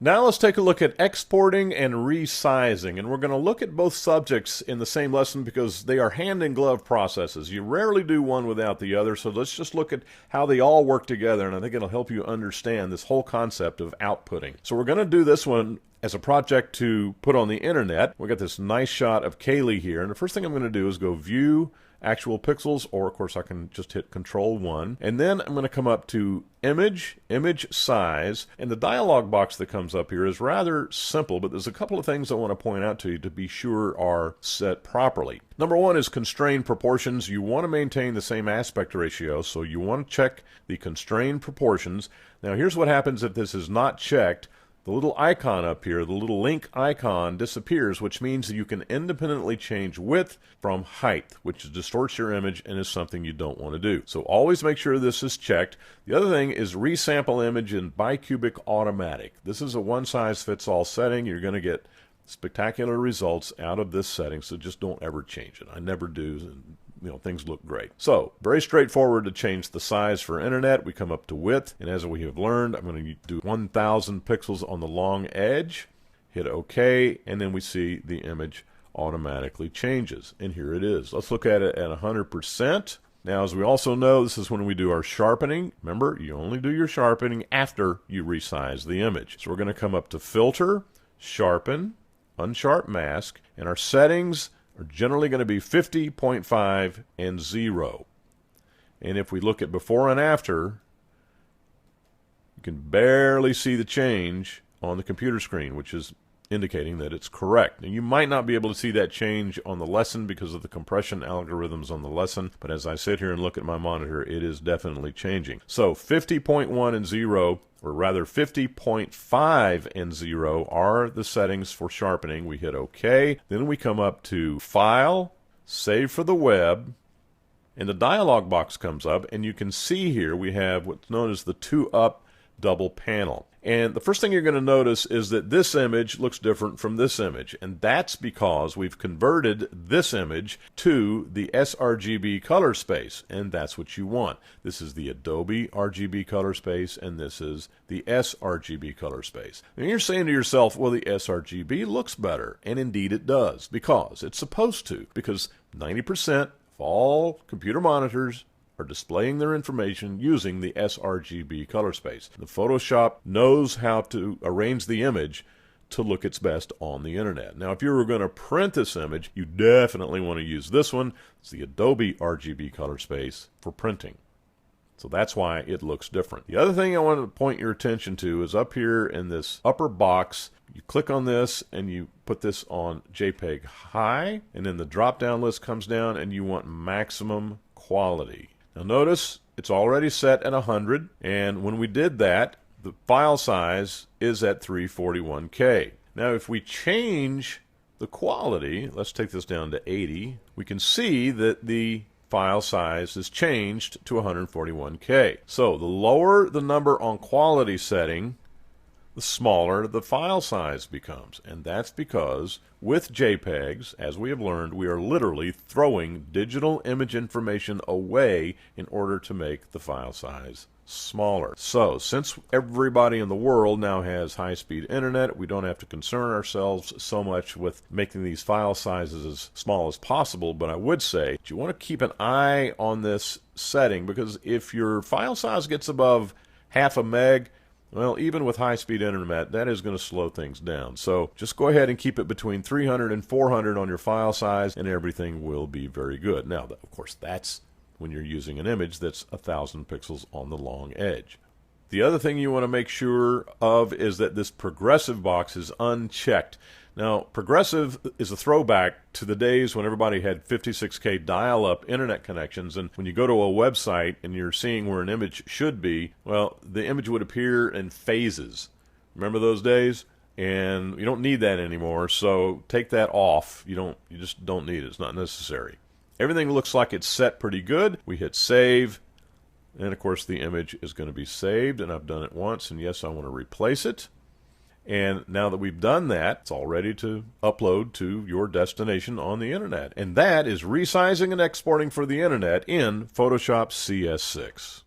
Now let's take a look at exporting and resizing, and we're going to look at both subjects in the same lesson because they are hand-in-glove processes. You rarely do one without the other, so let's just look at how they all work together, and I think it'll help you understand this whole concept of outputting. So we're going to do this one as a project to put on the internet. We've got this nice shot of Kaylee here, and the first thing I'm going to do is go View, Actual Pixels, or of course I can just hit Control 1, and then I'm going to come up to Image, Image Size, and the dialog box that comes up here is rather simple, but there's a couple of things I want to point out to you to be sure are set properly. Number one is constrained proportions. You want to maintain the same aspect ratio, so you want to check the constrained proportions. Now here's what happens if this is not checked. The little icon up here, the little link icon, disappears, which means that you can independently change width from height, which distorts your image and is something you don't want to do. So always make sure this is checked. The other thing is resample image in bicubic automatic. This is a one-size-fits-all setting. You're going to get spectacular results out of this setting, so just don't ever change it. I never do. And things look great. So, very straightforward to change the size for internet. We come up to width, and as we have learned, I'm going to do 1000 pixels on the long edge, hit OK, and then we see the image automatically changes. And here it is. Let's look at it at 100%. Now, as we also know, this is when we do our sharpening. Remember, you only do your sharpening after you resize the image. So we're going to come up to Filter, Sharpen, Unsharp Mask, and our settings are generally going to be 50, 0.5, and 0. And if we look at before and after, you can barely see the change on the computer screen, which is indicating that it's correct. Now, you might not be able to see that change on the lesson because of the compression algorithms on the lesson, but as I sit here and look at my monitor, it is definitely changing. So 50.1 and 0, or rather 50.5 and 0 are the settings for sharpening. We hit OK. Then we come up to File, Save for the Web, and the dialog box comes up, and you can see here we have what's known as the 2-up double panel. And the first thing you're going to notice is that this image looks different from this image, and that's because we've converted this image to the sRGB color space, and that's what you want. This is the Adobe RGB color space, and this is the sRGB color space. And you're saying to yourself, well, the sRGB looks better, and indeed it does, because it's supposed to, because 90% of all computer monitors are displaying their information using the sRGB color space. The Photoshop knows how to arrange the image to look its best on the internet. Now, if you were going to print this image, you definitely want to use this one. It's the Adobe RGB color space for printing. So that's why it looks different. The other thing I want to point your attention to is up here in this upper box. You click on this and you put this on JPEG high, and then the drop-down list comes down and you want maximum quality. Now notice it's already set at 100, and when we did that, the file size is at 341K. Now if we change the quality, let's take this down to 80, we can see that the file size is changed to 141K. So the lower the number on quality setting, the smaller the file size becomes. And that's because with JPEGs, as we have learned, we are literally throwing digital image information away in order to make the file size smaller. So since everybody in the world now has high-speed internet, we don't have to concern ourselves so much with making these file sizes as small as possible. But I would say you want to keep an eye on this setting, because if your file size gets above half a meg, well, even with high-speed internet, that is going to slow things down. So just go ahead and keep it between 300 and 400 on your file size, and everything will be very good. Now, of course, that's when you're using an image that's 1000 pixels on the long edge. The other thing you want to make sure of is that this progressive box is unchecked. Now, progressive is a throwback to the days when everybody had 56K dial-up internet connections, and when you go to a website and you're seeing where an image should be, well, the image would appear in phases. Remember those days? And you don't need that anymore, so take that off. You just don't need it. It's not necessary. Everything looks like it's set pretty good. We hit save, and of course the image is going to be saved, and I've done it once, and yes, I want to replace it. And now that we've done that, it's all ready to upload to your destination on the internet. And that is resizing and exporting for the internet in Photoshop CS6.